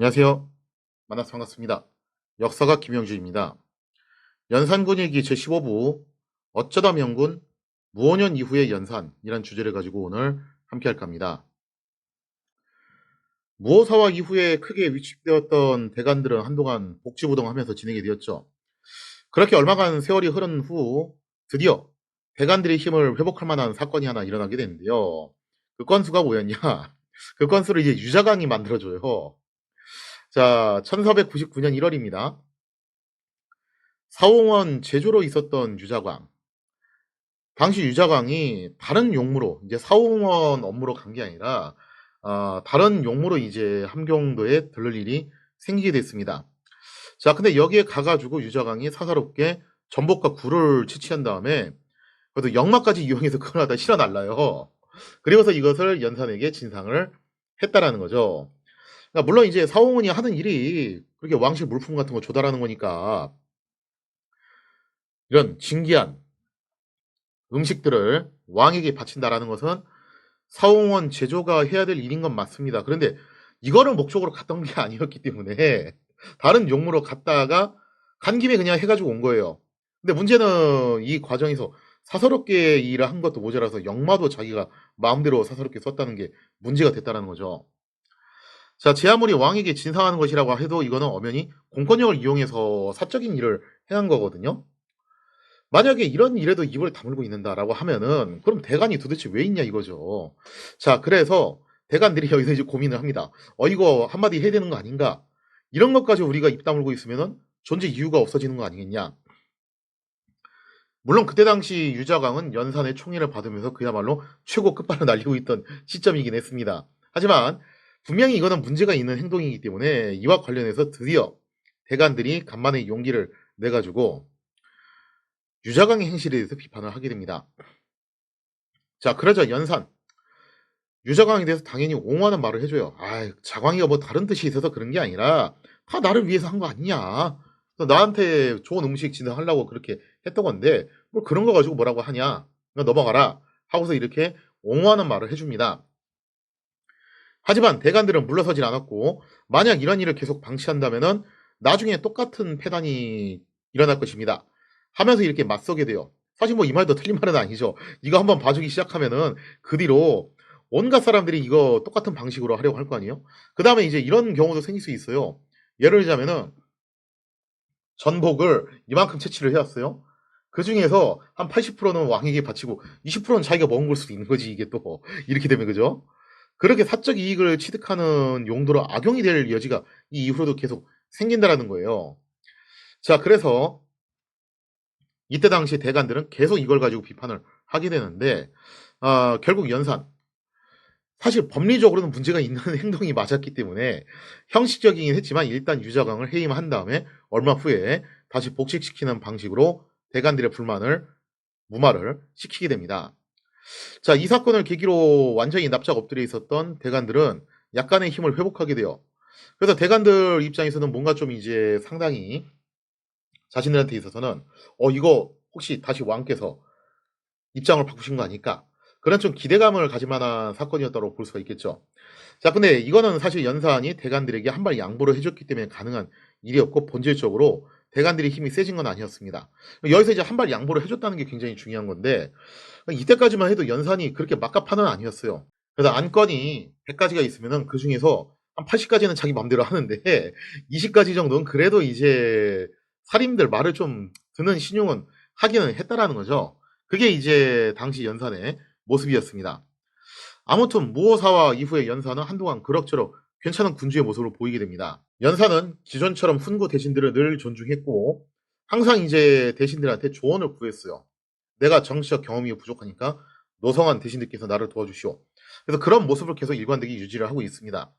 안녕하세요. 만나서 반갑습니다. 역사가 김영주입니다. 연산군 일기 제15부 어쩌다 명군 무오년 이후의 연산이란 주제를 가지고 오늘 함께 할까 합니다. 무오사화 이후에 크게 위축되었던 대간들은 한동안 복지부동하면서 진행이 되었죠. 그렇게 얼마간 세월이 흐른 후 드디어 대간들의 힘을 회복할 만한 사건이 하나 일어나게 되는데요. 그 건수가 뭐였냐? 그 건수를 이제 유자강이 만들어줘요. 자, 1499년 1월입니다. 사홍원 제조로 있었던 유자광. 당시 유자광이 다른 용무로 이제 사홍원 업무로 간 게 아니라 다른 용무로 이제 함경도에 들를 일이 생기게 됐습니다. 자, 근데 여기에 가 가지고 유자광이 사사롭게 전복과 굴을 채취한 다음에 그래도 역마까지 이용해서 그걸 갖다 실어 날라요. 그리고서 이것을 연산에게 진상을 했다라는 거죠. 그러니까 물론 이제 사홍원이 하는 일이 그렇게 왕실 물품 같은 거 조달하는 거니까 이런 진귀한 음식들을 왕에게 바친다라는 것은 사홍원 제조가 해야 될 일인 건 맞습니다. 그런데 이거를 목적으로 갔던 게 아니었기 때문에 다른 용무로 갔다가 간 김에 그냥 해 가지고 온 거예요. 근데 문제는 이 과정에서 사사롭게 일을 한 것도 모자라서 역마도 자기가 마음대로 사사롭게 썼다는 게 문제가 됐다는 거죠. 자, 제 아무리 왕에게 진상하는 것이라고 해도 이거는 엄연히 공권력을 이용해서 사적인 일을 행한 거거든요. 만약에 이런 일에도 입을 다물고 있는다라고 하면은 그럼 대간이 도대체 왜 있냐 이거죠. 자, 그래서 대간들이 여기서 이제 고민을 합니다. 이거 한마디 해야 되는 거 아닌가? 이런 것까지 우리가 입 다물고 있으면은 존재 이유가 없어지는 거 아니겠냐? 물론 그때 당시 유자광은 연산의 총애를 받으면서 그야말로 최고 끝발을 날리고 있던 시점이긴 했습니다. 하지만 분명히 이거는 문제가 있는 행동이기 때문에 이와 관련해서 드디어 대간들이 간만에 용기를 내가지고 유자광의 행실에 대해서 비판을 하게 됩니다. 자, 그러자 연산 유자광에 대해서 당연히 옹호하는 말을 해줘요. 자광이가 뭐 다른 뜻이 있어서 그런 게 아니라 다 나를 위해서 한 거 아니냐. 나한테 좋은 음식 진행하려고 그렇게 했던 건데 뭐 그런 거 가지고 뭐라고 하냐. 넘어가라 하고서 이렇게 옹호하는 말을 해줍니다. 하지만 대간들은 물러서질 않았고 만약 이런 일을 계속 방치한다면은 나중에 똑같은 패단이 일어날 것입니다. 하면서 이렇게 맞서게 돼요. 사실 뭐 이 말도 틀린 말은 아니죠. 이거 한번 봐주기 시작하면은 그 뒤로 온갖 사람들이 이거 똑같은 방식으로 하려고 할 거 아니에요? 그 다음에 이제 이런 경우도 생길 수 있어요. 예를 들자면은 전복을 이만큼 채취를 해왔어요. 그 중에서 한 80%는 왕에게 바치고 20%는 자기가 먹은 걸 수도 있는 거지 이게 또 이렇게 되면 그죠? 그렇게 사적 이익을 취득하는 용도로 악용이 될 여지가 이 이후로도 계속 생긴다라는 거예요. 자, 그래서 이때 당시 대간들은 계속 이걸 가지고 비판을 하게 되는데 결국 연산 사실 법리적으로는 문제가 있는 행동이 맞았기 때문에 형식적이긴 했지만 일단 유자광을 해임한 다음에 얼마 후에 다시 복직시키는 방식으로 대간들의 불만을 무마를 시키게 됩니다. 자, 이 사건을 계기로 완전히 납작 엎드려 있었던 대간들은 약간의 힘을 회복하게 돼요. 그래서 대간들 입장에서는 뭔가 좀 이제 상당히 자신들한테 있어서는 이거 혹시 다시 왕께서 입장을 바꾸신 거 아닐까? 그런 좀 기대감을 가질 만한 사건이었다고 볼 수가 있겠죠. 자, 근데 이거는 사실 연산이 대간들에게 한 발 양보를 해줬기 때문에 가능한 일이었고 본질적으로 대간들의 힘이 세진 건 아니었습니다. 여기서 이제 한 발 양보를 해줬다는 게 굉장히 중요한 건데 이때까지만 해도 연산이 그렇게 막가판은 아니었어요. 그래서 안건이 100가지가 있으면은 그 중에서 한 80가지는 자기 맘대로 하는데 20가지 정도는 그래도 이제 살인들 말을 좀 듣는 신용은 하기는 했다라는 거죠. 그게 이제 당시 연산의 모습이었습니다. 아무튼 무오사와 이후의 연산은 한동안 그럭저럭 괜찮은 군주의 모습을 보이게 됩니다. 연산은 기존처럼 훈구 대신들을 늘 존중했고 항상 이제 대신들한테 조언을 구했어요. 내가 정치적 경험이 부족하니까 노성한 대신들께서 나를 도와주시오. 그래서 그런 모습을 계속 일관되게 유지를 하고 있습니다.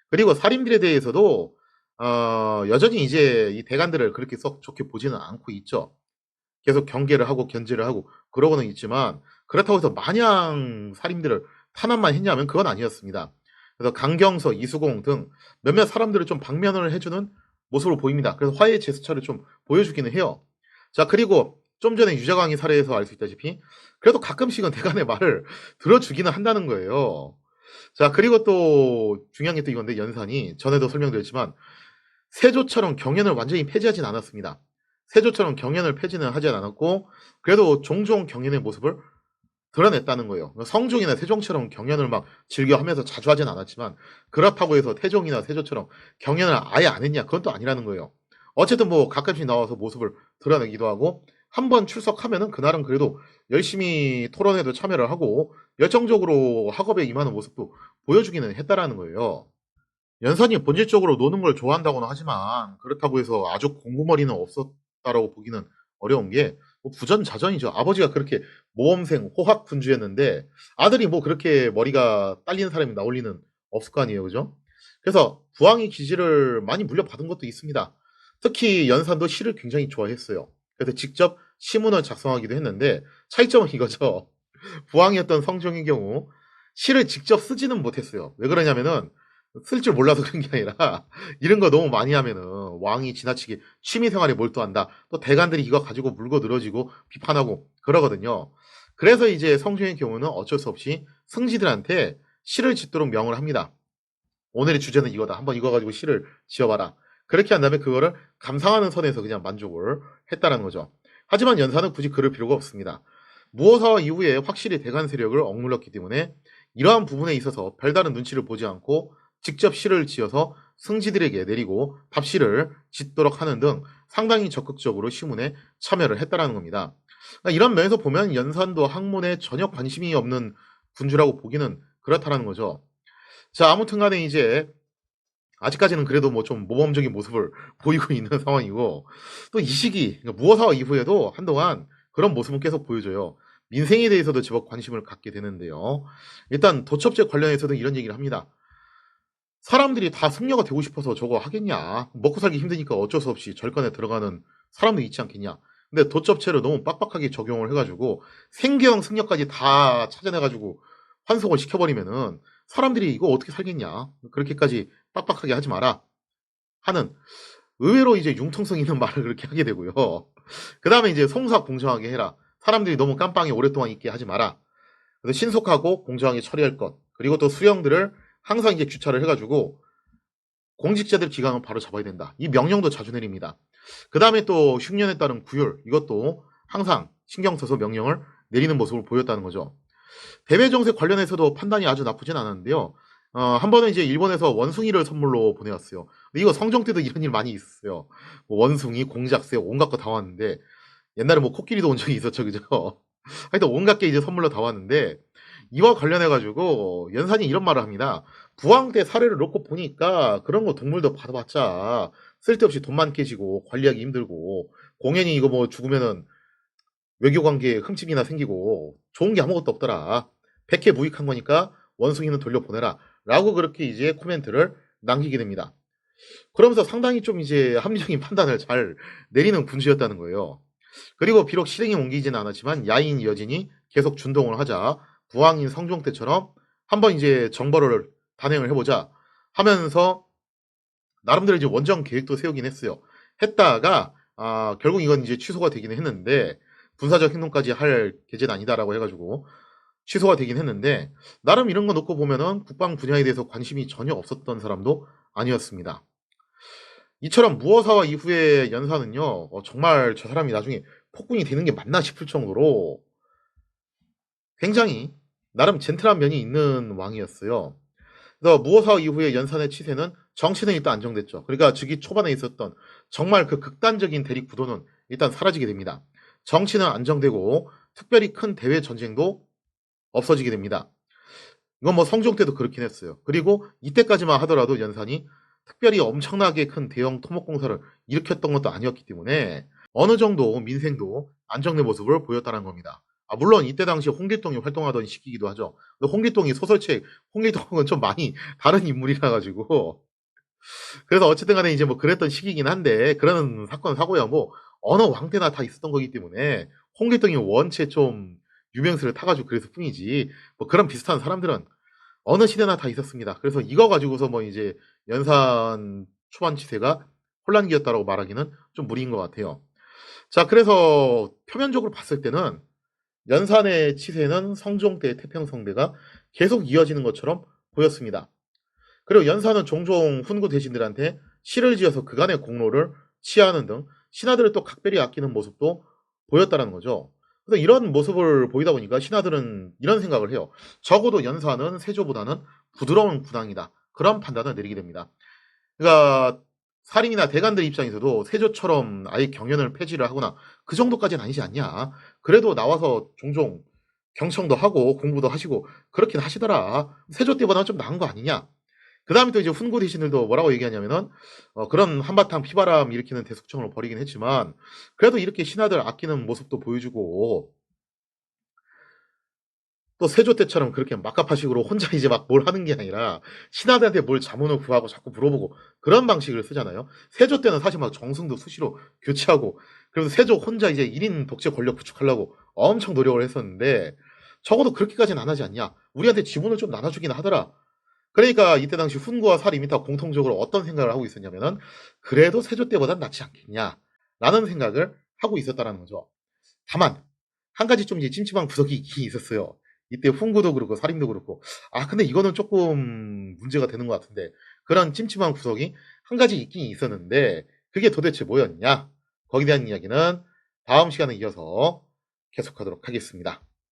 그리고 살인들에 대해서도 여전히 이제 이 대간들을 그렇게 썩 좋게 보지는 않고 있죠. 계속 경계를 하고 견제를 하고 그러고는 있지만 그렇다고 해서 마냥 살인들을 탄압만 했냐면 그건 아니었습니다. 그래서 강경서, 이수공 등 몇몇 사람들을 좀 방면을 해주는 모습으로 보입니다. 그래서 화해 제스처를 좀 보여주기는 해요. 자, 그리고 좀 전에 유자광이 사례에서 알 수 있다시피 그래도 가끔씩은 대간의 말을 들어주기는 한다는 거예요. 자, 그리고 또 중요한 게 또 이건데 연산이 전에도 설명드렸지만 세조처럼 경연을 완전히 폐지하진 않았습니다. 세조처럼 경연을 폐지는 하지 않았고 그래도 종종 경연의 모습을 드러냈다는 거예요. 성종이나 세종처럼 경연을 막 즐겨 하면서 자주 하진 않았지만 그렇다고 해서 태종이나 세조처럼 경연을 아예 안 했냐? 그건 또 아니라는 거예요. 어쨌든 뭐 가끔씩 나와서 모습을 드러내기도 하고 한 번 출석하면은 그날은 그래도 열심히 토론회도 참여를 하고 열정적으로 학업에 임하는 모습도 보여주기는 했다라는 거예요. 연산이 본질적으로 노는 걸 좋아한다고는 하지만 그렇다고 해서 아주 공부머리는 없었다라고 보기는 어려운 게 뭐 부전자전이죠. 아버지가 그렇게 모험생 호학군주였는데 아들이 뭐 그렇게 머리가 딸리는 사람이 나올 리는 없을 거 아니에요. 그죠? 그래서 부왕의 기질을 많이 물려받은 것도 있습니다. 특히 연산도 시를 굉장히 좋아했어요. 그래서 직접 시문을 작성하기도 했는데 차이점은 이거죠. 부왕이었던 성종의 경우 시를 직접 쓰지는 못했어요. 왜 그러냐면은 쓸 줄 몰라서 그런 게 아니라 이런 거 너무 많이 하면은 왕이 지나치게 취미 생활에 몰두한다. 또 대관들이 이거 가지고 물고 늘어지고 비판하고 그러거든요. 그래서 이제 성종의 경우는 어쩔 수 없이 승지들한테 시를 짓도록 명을 합니다. 오늘의 주제는 이거다. 한번 이거 가지고 시를 지어봐라. 그렇게 한 다음에 그거를 감상하는 선에서 그냥 만족을 했다는 거죠. 하지만 연산은 굳이 그럴 필요가 없습니다. 무어사와 이후에 확실히 대간 세력을 억눌렀기 때문에 이러한 부분에 있어서 별다른 눈치를 보지 않고 직접 시를 지어서 승지들에게 내리고 답시를 짓도록 하는 등 상당히 적극적으로 시문에 참여를 했다라는 겁니다. 그러니까 이런 면에서 보면 연산도 학문에 전혀 관심이 없는 군주라고 보기는 그렇다라는 거죠. 자, 아무튼 간에 이제 아직까지는 그래도 뭐 좀 모범적인 모습을 보이고 있는 상황이고 또 이 시기 그러니까 무어사와 이후에도 한동안 그런 모습은 계속 보여줘요. 민생에 대해서도 제법 관심을 갖게 되는데요. 일단 도첩제 관련해서도 이런 얘기를 합니다. 사람들이 다 승려가 되고 싶어서 저거 하겠냐. 먹고 살기 힘드니까 어쩔 수 없이 절간에 들어가는 사람도 있지 않겠냐. 근데 도첩체를 너무 빡빡하게 적용을 해가지고 생계형 승려까지 다 찾아내가지고 환속을 시켜버리면은 사람들이 이거 어떻게 살겠냐. 그렇게까지 빡빡하게 하지 마라. 하는 의외로 이제 융통성 있는 말을 그렇게 하게 되고요. 그 다음에 이제 성사 공정하게 해라. 사람들이 너무 깜빵에 오랫동안 있게 하지 마라. 그래서 신속하고 공정하게 처리할 것. 그리고 또 수령들을 항상 이제 규차를 해가지고 공직자들 기강은 바로 잡아야 된다. 이 명령도 자주 내립니다. 그 다음에 또 흉년에 따른 구휼 이것도 항상 신경 써서 명령을 내리는 모습을 보였다는 거죠. 대외 정세 관련해서도 판단이 아주 나쁘진 않았는데요. 한 번은 이제 일본에서 원숭이를 선물로 보내왔어요. 근데 이거 성종 때도 이런 일 많이 있었어요. 뭐 원숭이, 공작새 온갖 거 다 왔는데 옛날에 뭐 코끼리도 온 적이 있었죠, 그죠? 하여튼 온갖 게 이제 선물로 다 왔는데 이와 관련해가지고 연산이 이런 말을 합니다. 부왕 때 사례를 놓고 보니까 그런 거 동물도 받아봤자 쓸데없이 돈만 깨지고 관리하기 힘들고 공연이 이거 뭐 죽으면은 외교 관계에 흠집이나 생기고 좋은 게 아무것도 없더라. 백해 무익한 거니까 원숭이는 돌려보내라. 라고 그렇게 이제 코멘트를 남기게 됩니다. 그러면서 상당히 좀 이제 합리적인 판단을 잘 내리는 군주였다는 거예요. 그리고 비록 실행에 옮기지는 않았지만 야인 여진이 계속 준동을 하자 부왕인 성종 때처럼 한번 이제 정벌을 단행을 해보자 하면서 나름대로 이제 원정 계획도 세우긴 했어요. 했다가 결국 이건 이제 취소가 되긴 했는데 군사적 행동까지 할 계제는 아니다라고 해가지고 취소가 되긴 했는데 나름 이런 거 놓고 보면은 국방 분야에 대해서 관심이 전혀 없었던 사람도 아니었습니다. 이처럼 무어사와 이후의 연사는요 정말 저 사람이 나중에 폭군이 되는 게 맞나 싶을 정도로 굉장히 나름 젠틀한 면이 있는 왕이었어요. 그래서 무어사 이후의 연산의 치세는 정치는 일단 안정됐죠. 그러니까 즉위 초반에 있었던 정말 그 극단적인 대립 구도는 일단 사라지게 됩니다. 정치는 안정되고 특별히 큰 대외 전쟁도 없어지게 됩니다. 이건 뭐 성종 때도 그렇긴 했어요. 그리고 이때까지만 하더라도 연산이 특별히 엄청나게 큰 대형 토목공사를 일으켰던 것도 아니었기 때문에 어느 정도 민생도 안정된 모습을 보였다는 겁니다. 물론 이때 당시 홍길동이 활동하던 시기이기도 하죠. 근데 홍길동이 소설책, 홍길동은 좀 많이 다른 인물이라 가지고 그래서 어쨌든 간에 이제 뭐 그랬던 시기이긴 한데 그런 사건 사고야 뭐 어느 왕 때나 다 있었던 거기 때문에 홍길동이 원체 좀 유명세를 타가지고 그랬을 뿐이지 뭐 그런 비슷한 사람들은 어느 시대나 다 있었습니다. 그래서 이거 가지고서 뭐 이제 연산 초반 치세가 혼란기였다라고 말하기는 좀 무리인 것 같아요. 자, 그래서 표면적으로 봤을 때는 연산의 치세는 성종 때 태평성대가 계속 이어지는 것처럼 보였습니다. 그리고 연사는 종종 훈구 대신들한테 시를 지어서 그간의 공로를 치하하는 등 신하들을 또 각별히 아끼는 모습도 보였다는 거죠. 그래서 이런 모습을 보이다 보니까 신하들은 이런 생각을 해요. 적어도 연사는 세조보다는 부드러운 군왕이다. 그런 판단을 내리게 됩니다. 그러니까 살인이나 대간들 입장에서도 세조처럼 아예 경연을 폐지를 하거나 그 정도까지는 아니지 않냐. 그래도 나와서 종종 경청도 하고 공부도 하시고 그렇긴 하시더라. 세조 때보다는 좀 나은 거 아니냐. 그 다음에 또 이제 훈구 대신들도 뭐라고 얘기하냐면은 그런 한바탕 피바람 일으키는 대속청을 벌이긴 했지만 그래도 이렇게 신하들 아끼는 모습도 보여주고 또 세조 때처럼 그렇게 막가파식으로 혼자 이제 막 뭘 하는 게 아니라 신하들한테 뭘 자문을 구하고 자꾸 물어보고 그런 방식을 쓰잖아요. 세조 때는 사실 막 정승도 수시로 교체하고 그래서 세조 혼자 이제 1인 독재 권력 구축하려고 엄청 노력을 했었는데 적어도 그렇게까지는 안 하지 않냐. 우리한테 지분을 좀 나눠주긴 하더라. 그러니까 이때 당시 훈구와 사림이 다 공통적으로 어떤 생각을 하고 있었냐면은 그래도 세조 때보단 낫지 않겠냐라는 생각을 하고 있었다라는 거죠. 다만 한 가지 좀 이제 찜찜한 구석이 있긴 있었어요. 이때 훈구도 그렇고 사림도 그렇고 근데 이거는 조금 문제가 되는 것 같은데 그런 찜찜한 구석이 한 가지 있긴 있었는데 그게 도대체 뭐였냐? 거기에 대한 이야기는 다음 시간에 이어서 계속하도록 하겠습니다.